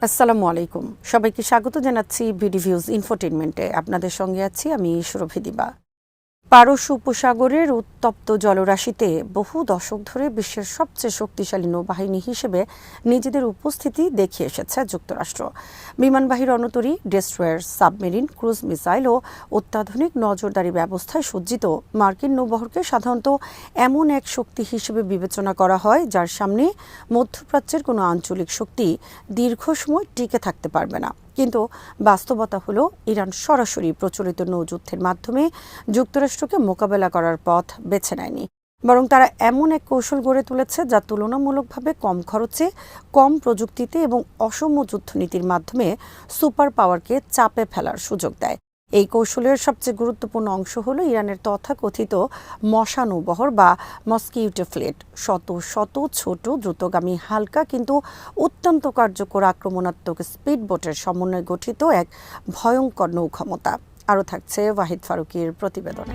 আসসালামু আলাইকুম। সবাইকে স্বাগত জানাচ্ছি বিডি ভিউজ ইনফোটেইনমেন্টে। আপনাদের সঙ্গে আছি আমি সুরভি দিবা। পারস্য উপসাগরের উত্তপ্ত জলরাশিতে বহু দশক ধরে বিশ্বের সবচেয়ে শক্তিশালী নৌবাহিনী হিসেবে নিজেদের উপস্থিতি দেখিয়ে এসেছে যুক্তরাষ্ট্র। বিমানবাহী রণতরী, ডেস্ট্রয়ার, সাবমেরিন, ক্রুজ মিসাইল ও অত্যাধুনিক নজরদারি ব্যবস্থায় সজ্জিত মার্কিন নৌবহরকে সাধারণত এমন এক শক্তি হিসেবে বিবেচনা করা হয় যার সামনে মধ্যপ্রাচ্যের কোনো আঞ্চলিক শক্তি দীর্ঘ সময় টিকে থাকতে পারবে না। কিন্তু বাস্তবতা হলো ইরান সরাসরি প্রচলিত নৌযুদ্ধের মাধ্যমে যুক্তরাষ্ট্রকে মোকাবেলা করার পথ বেছে নেয়নি, বরং তারা এমন এক কৌশল গড়ে তুলেছে যা তুলনামূলকভাবে কম খরচে, কম প্রযুক্তিতে এবং অসম যুদ্ধনীতির মাধ্যমে সুপার পাওয়ারকে চাপে ফেলার সুযোগ দেয়। এই কৌশলের সবচেয়ে গুরুত্বপূর্ণ অংশ হলো ইরানের তথাকথিত মশা নৌবহর বা মস্কিউটো ফ্লিট। শত শত ছোট দ্রুতগামী হালকা কিন্তু অত্যন্ত কার্যকর আক্রমণাত্মক স্পিডবোটের সমন্বয়ে গঠিত এক ভয়ঙ্কর নৌক্ষমতা। আরও থাকছে ওয়াহিদ ফারুকীর প্রতিবেদনে।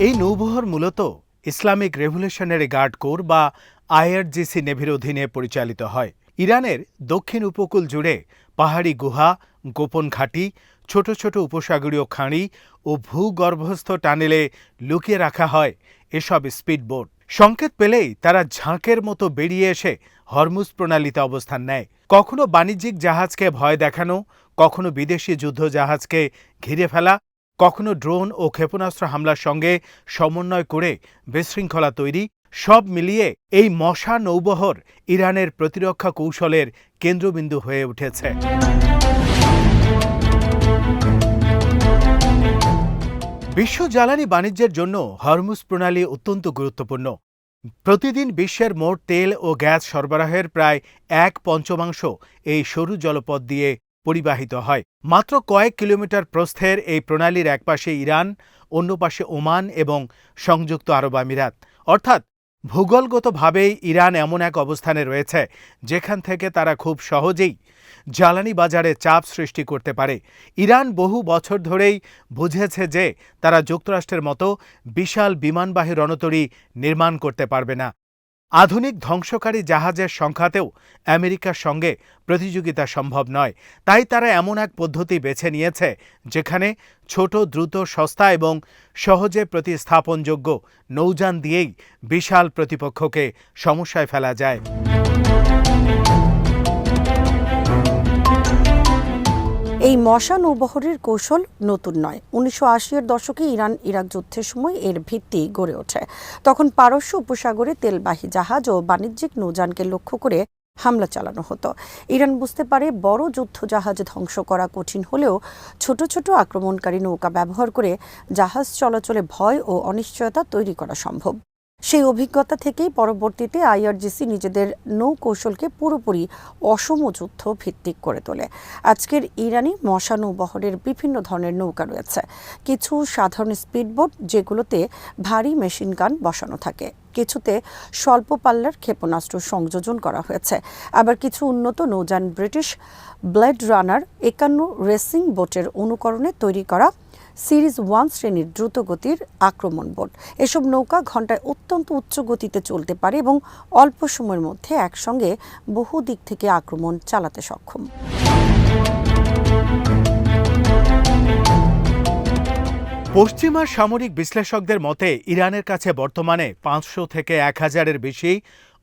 এই নৌবহর মূলত ইসলামিক রেভলিউশনারি গার্ড কোর বা আইআরজিসি নেভির অধীনে পরিচালিত হয়। ইরানের দক্ষিণ উপকূল জুড়ে পাহাড়ি গুহা, গোপন ঘাঁটি, ছোট ছোট উপসাগরীয় খাঁড়ি ও ভূগর্ভস্থ টানেলে লুকিয়ে রাখা হয় এসব স্পিডবোট। সংকেত পেলেই তারা ঝাঁকের মতো বেরিয়ে এসে হরমুজ প্রণালীতে অবস্থান নেয়। কখনো বাণিজ্যিক জাহাজকে ভয় দেখানো, কখনো বিদেশি যুদ্ধ জাহাজকে ঘিরে ফেলা, কখনো ড্রোন ও ক্ষেপণাস্ত্র হামলার সঙ্গে সমন্বয় করে বিশৃঙ্খলা তৈরি, সব মিলিয়ে এই মশা নৌবহর ইরানের প্রতিরক্ষা কৌশলের কেন্দ্রবিন্দু হয়ে উঠেছে। বিশ্ব জ্বালানি বাণিজ্যের জন্য হরমুজ প্রণালী অত্যন্ত গুরুত্বপূর্ণ। প্রতিদিন বিশ্বের মোট তেল ও গ্যাস সরবরাহের প্রায় 1/5 এই সরু জলপথ দিয়ে পরিবাহিত হয়। মাত্র কয়েক কিলোমিটার প্রস্থের এই প্রণালীর একপাশে ইরান, অন্য পাশে ওমান এবং সংযুক্ত আরব আমিরাত। অর্থাৎ ভূগোলগতভাবেই ইরান এমন এক অবস্থানে রয়েছে যেখান থেকে তারা খুব সহজেই জ্বালানি বাজারে চাপ সৃষ্টি করতে পারে। ইরান বহু বছর ধরেই বুঝেছে যে তারা যুক্তরাষ্ট্রের মতো বিশাল বিমানবাহী রণতরী নির্মাণ করতে পারবে না। আধুনিক ধ্বংসকারী জাহাজের সংখ্যাতেও আমেরিকার সঙ্গে প্রতিযোগিতা সম্ভব নয়। তাই তারা এমন এক পদ্ধতি বেছে নিয়েছে যেখানে ছোট, দ্রুত, সস্তা এবং সহজে প্রতিস্থাপনযোগ্য নৌযান দিয়েই বিশাল প্রতিপক্ষকে সমস্যায় ফেলা যায়। এই মশা নৌবহরের কৌশল নতুন নয়। 1980-এর দশকে ইরান ইরাক যুদ্ধের সময় এর ভিত্তি গড়ে ওঠে। তখন পারস্য উপসাগরে তেলবাহী জাহাজ ও বাণিজ্যিক নৌযানকে লক্ষ্য করে হামলা চালানো হতো। ইরান বুঝতে পারে বড় যুদ্ধ জাহাজ ধ্বংস করা কঠিন হলেও ছোট ছোট আক্রমণকারী নৌকা ব্যবহার করে জাহাজ চলাচলে ভয় ও অনিশ্চয়তা তৈরি করা সম্ভব। সেই অভিজ্ঞতা থেকেই পরবর্তীতে আইআরজিসি নিজেদের নৌকৌশলকে পুরোপুরি অসম যুদ্ধ ভিত্তিক করে তোলে। আজকের ইরানি মশা নৌবহরের বিভিন্ন ধরনের নৌকা রয়েছে। কিছু সাধারণ স্পিডবোট যেগুলোতে ভারী মেশিন গান বসানো থাকে, কিছুতে স্বল্প পাল্লার ক্ষেপণাস্ত্র সংযোজন করা হয়েছে, আবার কিছু উন্নত নৌযান ব্রিটিশ ব্লেড রানার 51 রেসিং বোটের অনুকরণে তৈরি করা সিরিজ 1 শ্রেণীর দ্রুতগতির আক্রমণ বোট। এসব নৌকা ঘণ্টায় অত্যন্ত উচ্চ গতিতে চলতে পারে এবং অল্প সময়ের মধ্যে একসঙ্গে বহু দিক থেকে আক্রমণ চালাতে সক্ষম। পশ্চিমা সামরিক বিশ্লেষকদের মতে ইরানের কাছে বর্তমানে 500 থেকে 1000-এর বেশি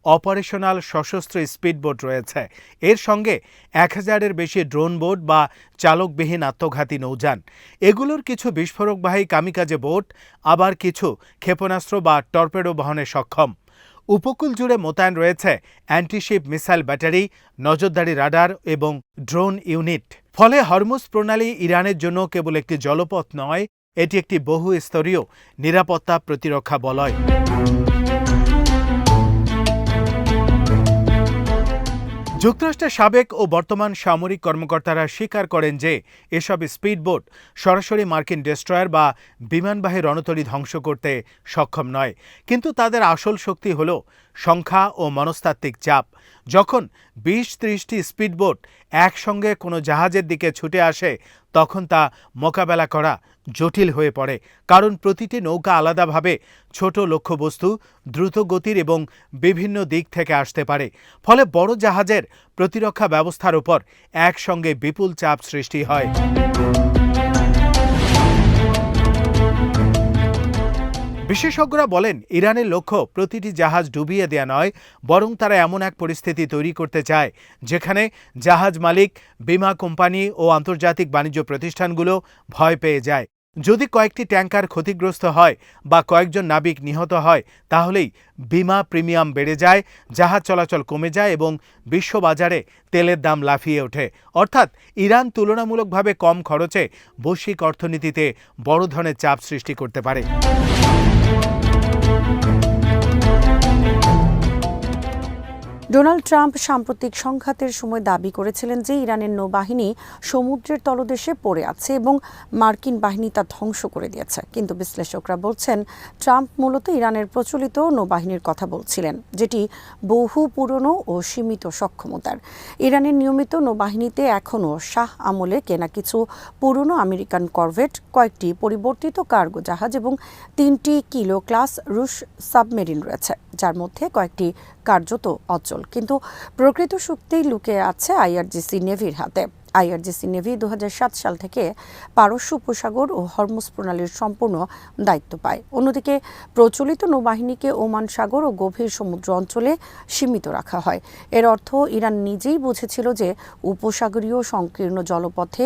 অপারেশনাল সশস্ত্র স্পিডবোট রয়েছে। এর সঙ্গে 1000-এর বেশি ড্রোন বোট বা চালকবিহীন আত্মঘাতী নৌযান। এগুলোর কিছু বিস্ফোরকবাহী কামিকাজে বোট, আবার কিছু ক্ষেপণাস্ত্র বা টর্পেডো বহনে সক্ষম। উপকূল জুড়ে মোতায়েন রয়েছে অ্যান্টিশিপ মিসাইল ব্যাটারি, নজরদারি রাডার এবং ড্রোন ইউনিট। ফলে হরমুজ প্রণালী ইরানের জন্য কেবল একটি জলপথ নয়, এটি একটি বহু স্তরীয় নিরাপত্তা প্রতিরক্ষা বলয়। যুক্তরাষ্ট্রের সাবেক ও বর্তমান সামরিক কর্মকর্তারা স্বীকার করেন যে এসব স্পিডবোট সরাসরি মার্কিন ডেস্ট্রয়ার বা বিমানবাহী রণতরী ধ্বংস করতে সক্ষম নয়, কিন্তু তাদের আসল শক্তি হল সংখ্যা ও মনস্তাত্ত্বিক চাপ। যখন ২০-৩০টি স্পিডবোট একসঙ্গে কোনো জাহাজের দিকে ছুটে আসে তখন তা মোকাবেলা করা জটিল হয়ে পড়ে, কারণ প্রতিটি নৌকা আলাদাভাবে ছোট লক্ষ্যবস্তু, দ্রুত গতির এবং বিভিন্ন দিক থেকে আসতে পারে। ফলে বড় জাহাজের প্রতিরক্ষা ব্যবস্থার উপর একসঙ্গে বিপুল চাপ সৃষ্টি হয়। বিশেষজ্ঞরা বলেন, ইরানের লক্ষ্য প্রতিটি জাহাজ ডুবিয়ে দেয়া নয়, বরং তারা এমন এক পরিস্থিতি তৈরি করতে চায় যেখানে জাহাজ মালিক, বিমা কোম্পানি ও আন্তর্জাতিক বাণিজ্য প্রতিষ্ঠানগুলো ভয় পেয়ে যায়। যদি কয়েকটি ট্যাঙ্কার ক্ষতিগ্রস্ত হয় বা কয়েকজন নাবিক নিহত হয়, তাহলেই বিমা প্রিমিয়াম বেড়ে যায়, জাহাজ চলাচল কমে যায় এবং বিশ্ববাজারে তেলের দাম লাফিয়ে ওঠে। অর্থাৎ ইরান তুলনামূলকভাবে কম খরচে বৈশ্বিক অর্থনীতিতে বড় ধরনের চাপ সৃষ্টি করতে পারে। ডোনাল্ড ট্রাম্প সাম্প্রতিক সংঘাতের সময় দাবি করেছিলেন যে ইরানের নৌবাহিনী সমুদ্রের তলদেশে পড়ে আছে এবং মার্কিন বাহিনী তা ধ্বংস করে দিয়েছে। কিন্তু বিশ্লেষকরা বলছেন, ট্রাম্প মূলত ইরানের প্রচলিত নৌবাহিনীর কথা বলছিলেন, যেটি বহু পুরনো ও সীমিত সক্ষমতার। ইরানের নিয়মিত নৌবাহিনীতে এখনও শাহ আমলে কেনা কিছু পুরনো আমেরিকান করভেট, কয়েকটি পরিবর্তিত কার্গো জাহাজ এবং 3টি কিলো ক্লাস রুশ সাবমেরিন রয়েছে, যার মধ্যে কয়েকটি কার্যত অচল। কিন্তু প্রকৃত শক্তি লুকিয়ে আছে আইআরজিসি নেভির হাতে। আইআরজিসি নেভি 2007 সাল থেকে পারস্য উপসাগর ও হরমুজ প্রণালীর সম্পূর্ণ দায়িত্ব পায়। অন্যদিকে প্রচলিত নৌবাহিনীকে ওমান সাগর ও গভীর সমুদ্র অঞ্চলে সীমিত রাখা হয়। এর অর্থ ইরান নিজেই বুঝেছিল যে উপসাগরীয় সংকীর্ণ জলপথে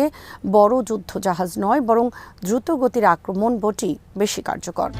বড় যুদ্ধ জাহাজ নয়, বরং দ্রুত গতির আক্রমণ বোটই বেশি কার্যকর।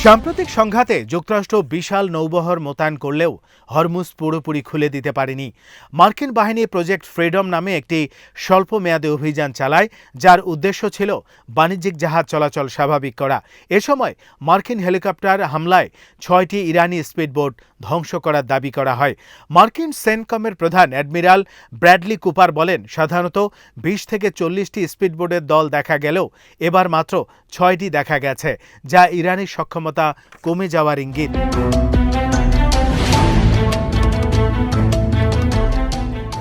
সাম্প্রতিক সংঘাতে যুক্তরাষ্ট্র বিশাল নৌবহর মোতায়েন করলেও হরমুজ পুরোপুরি খুলে দিতে পারেনি। মার্কিন বাহিনী প্রজেক্ট ফ্রিডম নামে একটি স্বল্পমেয়াদী অভিযান চালায়, যার উদ্দেশ্য ছিল বাণিজ্যিক জাহাজ চলাচল স্বাভাবিক করা। এ সময় মার্কিন হেলিকপ্টার হামলায় 6টি ইরানি স্পিডবোট ধ্বংস করার দাবি করা হয়। মার্কিন সেনকমের প্রধান অ্যাডমিরাল ব্র্যাডলি কুপার বলেন, সাধারণত 20 থেকে 40টি স্পিডবোটের দল দেখা গেলেও এবার মাত্র 6টি দেখা গেছে, যা ইরানি সক্ষমতা কমে যাওয়ার ইঙ্গিত।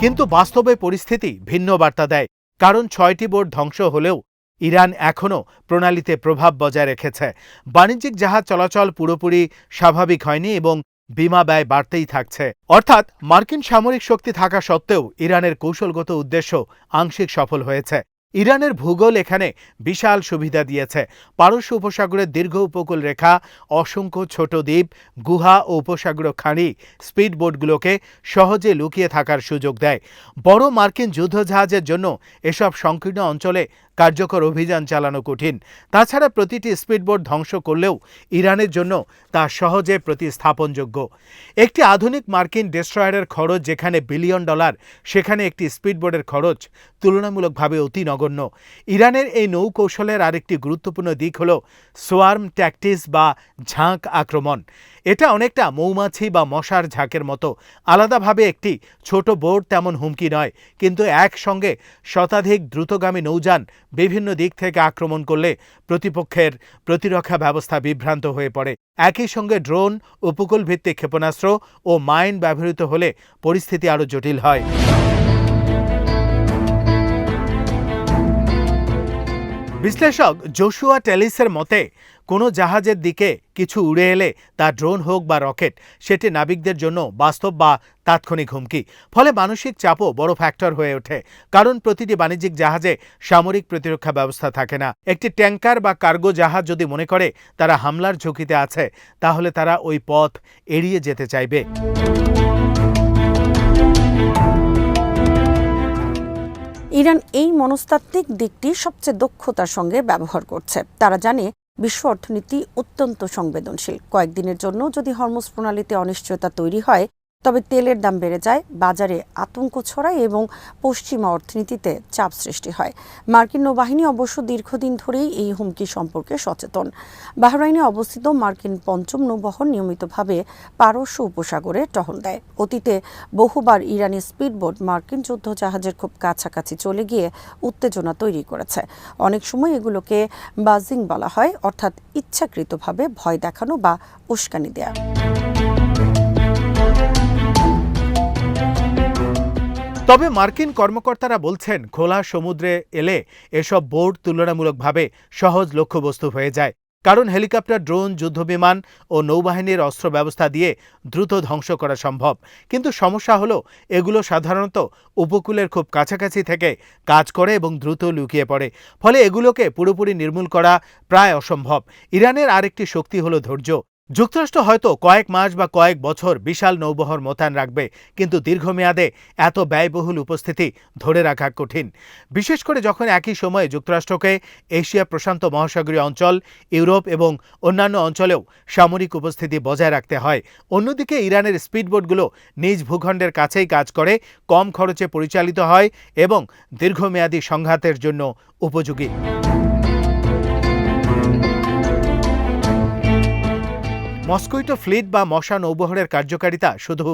কিন্তু বাস্তবে পরিস্থিতি ভিন্ন বার্তা দেয়, কারণ 6টি বোট ধ্বংস হলেও ইরান এখনও প্রণালীতে প্রভাব বজায় রেখেছে। বাণিজ্যিক জাহাজ চলাচল পুরোপুরি স্বাভাবিক হয়নি এবং বিমা ব্যয় বাড়তেই থাকছে। অর্থাৎ মার্কিন সামরিক শক্তি থাকা সত্ত্বেও ইরানের কৌশলগত উদ্দেশ্য আংশিক সফল হয়েছে। ইরানের ভূগোল এখানে বিশাল সুবিধা দিয়েছে। পারস্য উপসাগরের দীর্ঘ উপকূল রেখা, অসংখ্য ছোট দ্বীপ, গুহা ও উপসাগরীয় খাঁড়ি স্পিডবোটগুলোকে সহজে লুকিয়ে থাকার সুযোগ দেয়। বড় মার্কিন যুদ্ধজাহাজের জন্য এসব সংকীর্ণ অঞ্চলে কার্যকর অভিযান চালানো কঠিন। তাছাড়া প্রতিটি স্পিডবোট ধ্বংস করলেও ইরানের জন্য তা সহজে প্রতিস্থাপনযোগ্য। একটি আধুনিক মার্কিন ডেস্ট্রয়ারের খরচ যেখানে $1 বিলিয়ন, সেখানে একটি স্পিডবোটের খরচ তুলনামূলকভাবে অতি নগণ্য। ইরানের এই নৌকৌশলের আরেকটি গুরুত্বপূর্ণ দিক হল সোয়ার্ম ট্যাকটিক্স বা ঝাঁক আক্রমণ। এটা অনেকটা মৌমাছি বা মশার ঝাঁকের মতো। আলাদাভাবে একটি ছোট বোট তেমন হুমকি নয়, কিন্তু একসঙ্গে শতাধিক দ্রুতগামী নৌযান বিভিন্ন দিক থেকে আক্রমণ করলে প্রতিপক্ষের প্রতিরক্ষা ব্যবস্থা বিভ্রান্ত হয়ে পড়ে। একই সঙ্গে ড্রোন, উপকূলভিত্তিক ক্ষেপণাস্ত্র ও মাইন ব্যবহৃত হলে পরিস্থিতি আরও জটিল হয়। বিশ্লেষক জোশুয়া টেলিসের মতে, কোনো জাহাজের দিকে কিছু উড়ে এলে তা ড্রোন হোক বা রকেট, সেটি নাবিকদের জন্য বাস্তব বা তাৎক্ষণিক হুমকি। ফলে মানসিক চাপও বড় ফ্যাক্টর হয়ে ওঠে, কারণ প্রতিটি বাণিজ্যিক জাহাজে সামরিক প্রতিরক্ষা ব্যবস্থা থাকে না। একটি ট্যাঙ্কার বা কার্গো জাহাজ যদি মনে করে তারা হামলার ঝুঁকিতে আছে, তাহলে তারা ওই পথ এড়িয়ে যেতে চাইবে। ইরান এই মনস্তাত্ত্বিক দিকটি সবচেয়ে দক্ষতার সঙ্গে ব্যবহার করছে। তারা জানে বিশ্ব অর্থনীতি অত্যন্ত সংবেদনশীল। কয়েকদিনের জন্য যদি হরমুজ প্রণালীতে অনিশ্চয়তা তৈরি হয়, তবে তেলের দাম বেড়ে যায়, বাজারে আতঙ্ক ছড়ায় এবং পশ্চিমা অর্থনীতিতে চাপ সৃষ্টি হয়। মার্কিন নৌবাহিনী অবশ্য দীর্ঘদিন ধরেই এই হুমকি সম্পর্কে সচেতন। বাহরাইনে অবস্থিত মার্কিন পঞ্চম নৌবহর নিয়মিতভাবে পারস্য উপসাগরে টহল দেয়। অতীতে বহুবার ইরানি স্পিডবোট মার্কিন যুদ্ধজাহাজের খুব কাছাকাছি চলে গিয়ে উত্তেজনা তৈরি করেছে। অনেক সময় এগুলোকে বাজিং বলা হয়, অর্থাৎ ইচ্ছাকৃতভাবে ভয় দেখানো বা উস্কানি দেয়া। তবে মার্কিন কর্মকর্তারা বলছেন, খোলা সমুদ্রে এলে এসব বোট তুলনামূলকভাবে সহজ লক্ষ্যবস্তু হয়ে যায়, কারণ হেলিকপ্টার, ড্রোন, যুদ্ধবিমান ও নৌবাহিনীর অস্ত্র ব্যবস্থা দিয়ে দ্রুত ধ্বংস করা সম্ভব। কিন্তু সমস্যা হলো, এগুলো সাধারণত উপকূলের খুব কাছাকাছি থেকে কাজ করে এবং দ্রুত লুকিয়ে পড়ে, ফলে এগুলোকে পুরোপুরি নির্মূল করা প্রায় অসম্ভব। ইরানের আরেকটি শক্তি হলো ধৈর্য। যুক্তরাষ্ট্র হয়তো কয়েক মাস বা কয়েক বছর বিশাল নৌবহর মোতায়েন রাখবে, কিন্তু দীর্ঘমেয়াদে এত ব্যয়বহুল উপস্থিতি ধরে রাখা কঠিন, বিশেষ করে যখন একই সময়ে যুক্তরাষ্ট্রকে এশিয়া প্রশান্ত মহাসাগরীয় অঞ্চল, ইউরোপ এবং অন্যান্য অঞ্চলেও সামরিক উপস্থিতি বজায় রাখতে হয়। অন্যদিকে ইরানের স্পিডবোটগুলো নিজ ভূখণ্ডের কাছেই কাজ করে, কম খরচে পরিচালিত হয় এবং দীর্ঘমেয়াদী সংঘাতের জন্য উপযোগী। মস্কুইটো ফ্লিট বা মশা নৌবহরের কার্যকারিতা শুধু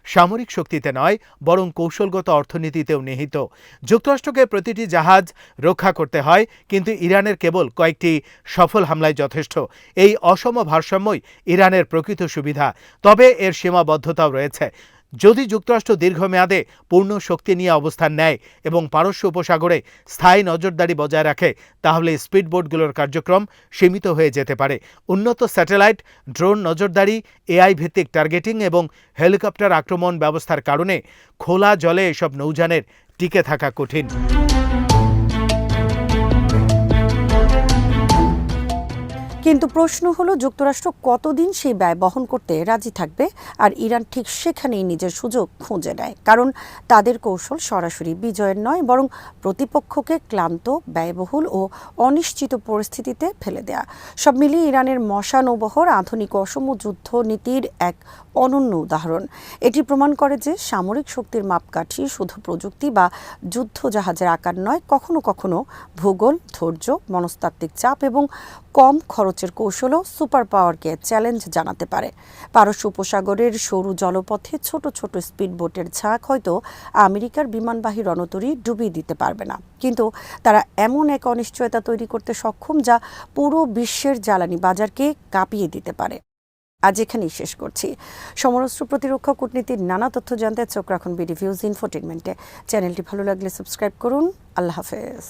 সামরিক শক্তিতে নয়, বরং কৌশলগত অর্থনীতিতেও নিহিত। যুক্তরাষ্ট্রকে প্রতিটি জাহাজ রক্ষা করতে হয়, কিন্তু ইরানের কেবল কয়েকটি সফল হামলায় যথেষ্ট। এই অসম ভারসাম্যই ইরানের প্রকৃত সুবিধা, তবে এর সীমাবদ্ধতাও রয়েছে। যদি যুক্তরাষ্ট্র দীর্ঘমেয়াদে পূর্ণ শক্তি নিয়ে অবস্থান নেয় এবং পারস্য উপসাগরে স্থায়ী নজরদারি বজায় রাখে, তাহলে স্পিডবোটগুলোর কার্যক্রম সীমিত হয়ে যেতে পারে। উন্নত স্যাটেলাইট, ড্রোন নজরদারি, এআই ভিত্তিক টার্গেটিং এবং হেলিকপ্টার আক্রমণ ব্যবস্থার কারণে খোলা জলে এসব নৌযানের টিকে থাকা কঠিন। কিন্তু প্রশ্ন হলো, যুক্তরাষ্ট্র কতদিন সেই ব্যয় বহন করতে রাজি থাকবে? আর ইরান ঠিক সেখানেই নিজের সুযোগ খুঁজে নেয়, কারণ তাদের কৌশল সরাসরি বিজয়ের নয়, বরং প্রতিপক্ষকে ক্লান্ত, ব্যয়বহুল ও অনিশ্চিত পরিস্থিতিতে ফেলে দেয়া। সব মিলিয়ে ইরানের মশা নৌবহর আধুনিক অসম যুদ্ধ নীতির এক অনন্য উদাহরণ। এটি প্রমাণ করে যে সামরিক শক্তির মাপকাঠি শুধু প্রযুক্তি বা যুদ্ধজাহাজের আকার নয়, কখনো কখনো ভূগোল, ধৈর্য, মনস্তাত্ত্বিক চাপ এবং কম খরচের কৌশলও সুপার পাওয়ারকে চ্যালেঞ্জ জানাতে পারে। পারস্য উপসাগরের সরু জলপথে ছোট ছোট স্পিডবোটের ঝাঁক হয়তো আমেরিকার বিমানবাহী রণতরী ডুবিয়ে দিতে পারবে না, কিন্তু তারা এমন এক অনিশ্চয়তা তৈরি করতে সক্ষম যা পুরো বিশ্বের জ্বালানি বাজারকে কাঁপিয়ে দিতে পারে। আজ এখানেই শেষ করছি। সমরাস্ত্র প্রতিরক্ষা কূটনীতির নানা তথ্য জানতে চোখ রাখুন বিডি ভিউজ ইনফোটেইনমেন্টে। চ্যানেলটি ভালো লাগলে সাবস্ক্রাইব করুন। আল্লাহ হাফেজ।